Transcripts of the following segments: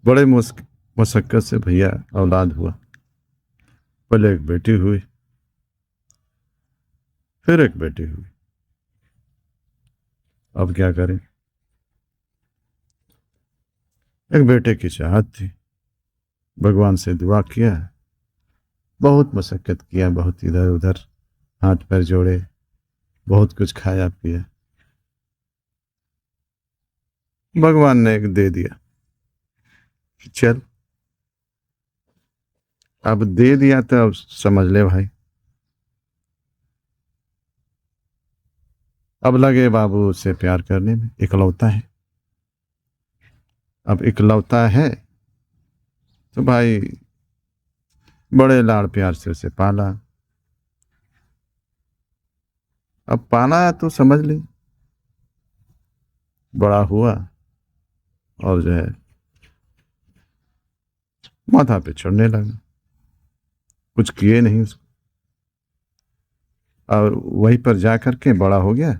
बड़े मशक्कत से भैया औलाद हुआ। पहले एक बेटी हुई, फिर एक बेटी हुई। अब क्या करें। एक बेटे की चाहत थी, भगवान से दुआ किया, बहुत मशक्कत किया, बहुत इधर उधर हाथ पैर जोड़े, बहुत कुछ खाया पिया, भगवान ने एक दे दिया। चल, अब दे दिया तो अब समझ ले भाई। अब लगे बाबू उससे प्यार करने में, इकलौता है। अब इकलौता है तो भाई बड़े लाड़ प्यार से उसे पाला। अब पाला तो समझ ले, बड़ा हुआ और जो है माथा पे चढ़ने लगा, कुछ किए नहीं उसको। और वहीं पर जा करके बड़ा हो गया,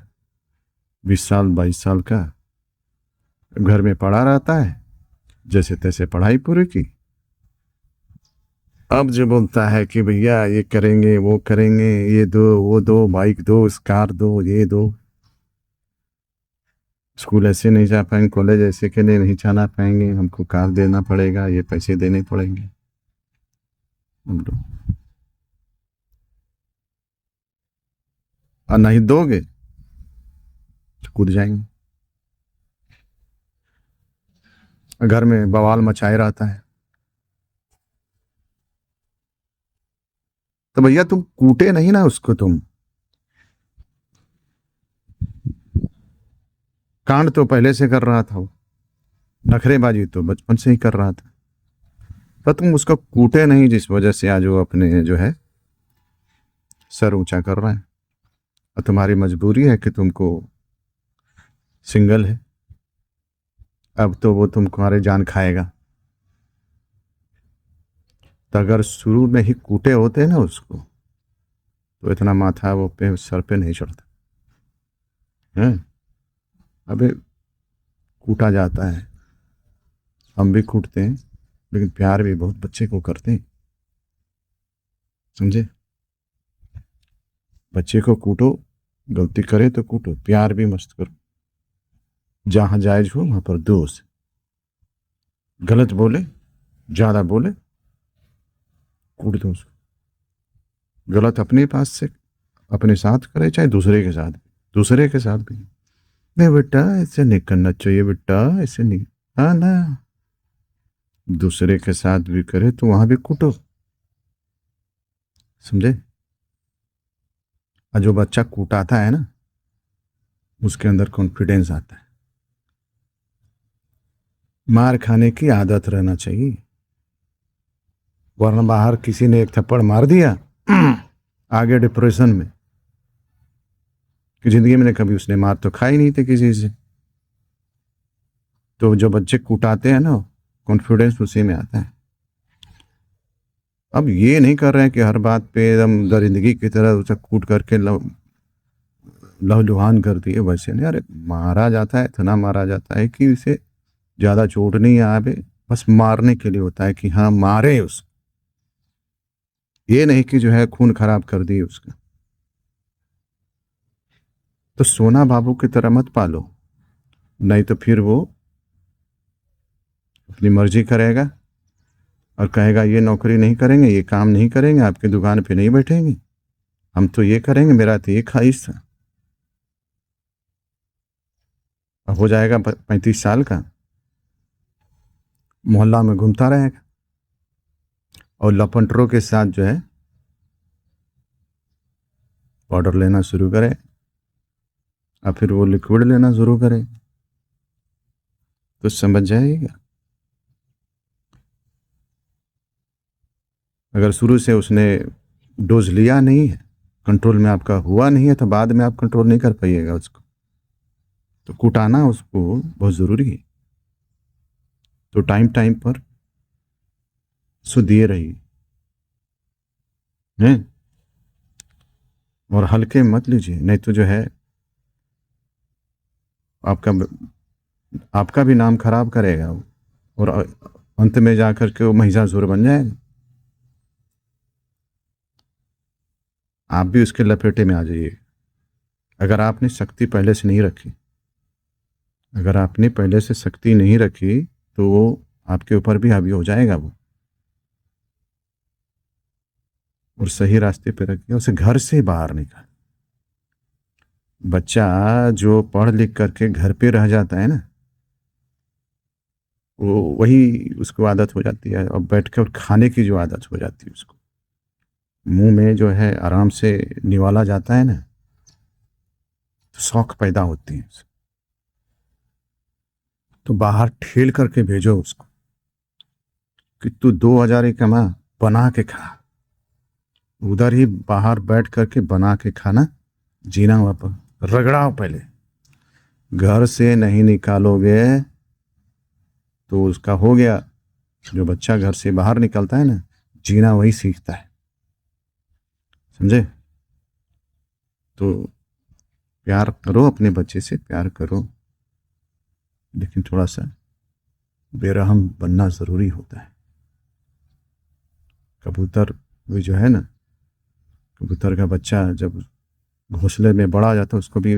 20 साल 22 साल का, घर में पड़ा रहता है, जैसे तैसे पढ़ाई पूरी की। अब जो बोलता है कि भैया ये करेंगे वो करेंगे, ये दो वो दो, बाइक दो, कार दो, ये दो, स्कूल ऐसे नहीं जा पाएंगे, कॉलेज ऐसे के लिए नहीं जाना पाएंगे, हमको कार देना पड़ेगा, ये पैसे देने पड़ेंगे हम लोग। और नहीं दोगे तो कूद जाएंगे। घर में बवाल मचाए रहता है। तो भैया तुम कूटे नहीं ना उसको, तुम कांड तो पहले से कर रहा था वो, नखरेबाजी तो बचपन से ही कर रहा था। तो तुम उसको कूटे नहीं, जिस वजह से आज वो अपने जो है सर ऊंचा कर रहा है। और तुम्हारी मजबूरी है कि तुमको सिंगल है, अब तो वो तुम्हारे जान खाएगा। तो अगर शुरू में ही कूटे होते ना उसको, तो इतना माथा वो पे सर पे नहीं चढ़ता है। अबे कूटा जाता है, हम भी कूटते हैं, लेकिन प्यार भी बहुत बच्चे को करते हैं, समझे। बच्चे को कूटो, गलती करे तो कूटो, प्यार भी मस्त करो। जहां जायज हो वहां पर दोस्त, गलत बोले, ज्यादा बोले, कूट दो उसको। गलत अपने पास से, अपने साथ करे, चाहे दूसरे के साथ भी, दूसरे के साथ भी। नहीं बेटा ऐसे नहीं करना चाहिए, बेटा ऐसे नहीं, हाँ ना, दूसरे के साथ भी करे तो वहां भी कूटो, समझे। और जो बच्चा कूटाता है ना, उसके अंदर कॉन्फिडेंस आता है। मार खाने की आदत रहना चाहिए, वरना बाहर किसी ने एक थप्पड़ मार दिया, आगे डिप्रेशन में, कि जिंदगी में कभी उसने मार तो खाई नहीं थी किसी से। तो जो बच्चे कूटाते हैं ना, कॉन्फिडेंस उसी में आता है। अब ये नहीं कर रहे हैं कि हर बात पे एकदम दरिंदगी की तरह उसे कूट करके लहलुहान कर दिए, वैसे नहीं। अरे मारा जाता है, इतना मारा जाता है कि उसे ज्यादा चोट नहीं आवे, बस मारने के लिए होता है कि हाँ मारे उसको, ये नहीं कि जो है खून खराब कर दिए उसका। तो सोना बाबू की तरह मत पालो, नहीं तो फिर वो अपनी मर्जी करेगा और कहेगा ये नौकरी नहीं करेंगे, ये काम नहीं करेंगे, आपकी दुकान पे नहीं बैठेंगे, हम तो ये करेंगे, मेरा तो ये ख्वाहिश था। अब हो जाएगा 35 साल का, मोहल्ला में घूमता रहेगा और लपंटरों के साथ जो है पाउडर लेना शुरू करे, और फिर वो लिक्विड लेना शुरू करे, तो समझ जाएगा। अगर शुरू से उसने डोज लिया नहीं है, कंट्रोल में आपका हुआ नहीं है, तो बाद में आप कंट्रोल नहीं कर पाइएगा उसको। तो कुटाना उसको बहुत ज़रूरी है। तो टाइम टाइम पर उसको दिए रहिए हैं, और हल्के मत लीजिए, नहीं तो जो है आपका आपका भी नाम खराब करेगा वो, और अंत में जाकर के वो महिषासुर बन जाएगा। आप भी उसके लपेटे में आ जाइए। अगर आपने शक्ति पहले से नहीं रखी, अगर आपने पहले से शक्ति नहीं रखी तो वो आपके ऊपर भी हावी हो जाएगा वो। और सही रास्ते पे रखिए, उसे घर से बाहर निकाल। बच्चा जो पढ़ लिख करके घर पे रह जाता है ना, वो वही उसको आदत हो जाती है। और बैठ कर खाने की जो आदत हो जाती है उसको, मुंह में जो है आराम से निवाला जाता है ना, तो शौक पैदा होती है। तो बाहर ठेल करके भेजो उसको कि तू 2,000 ही कमा, बना के खा। उधर ही बाहर बैठ करके बना के खाना, जीना वहाँ पर रगड़ाओ पहले। घर से नहीं निकालोगे तो उसका हो गया। जो बच्चा घर से बाहर निकलता है ना, जीना वही सीखता है, समझे? तो प्यार करो, अपने बच्चे से प्यार करो, लेकिन थोड़ा सा बेरहम बनना ज़रूरी होता है। कबूतर भी जो है ना, कबूतर का बच्चा जब घोंसले में बड़ा जाता है, उसको भी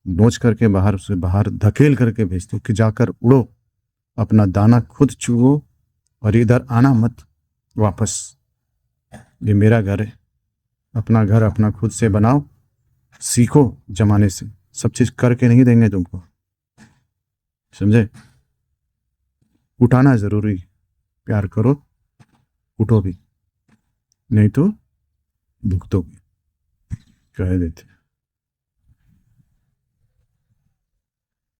नोच करके बाहर, उसे बाहर धकेल करके भेजते कि जाकर उड़ो, अपना दाना खुद चुगो और इधर आना मत वापस। ये मेरा घर है, अपना घर अपना खुद से बनाओ, सीखो जमाने से। सब चीज़ करके नहीं देंगे तुमको, समझे? उठाना ज़रूरी, प्यार करो, उठो भी, नहीं तो भुगतोगे, कह देते।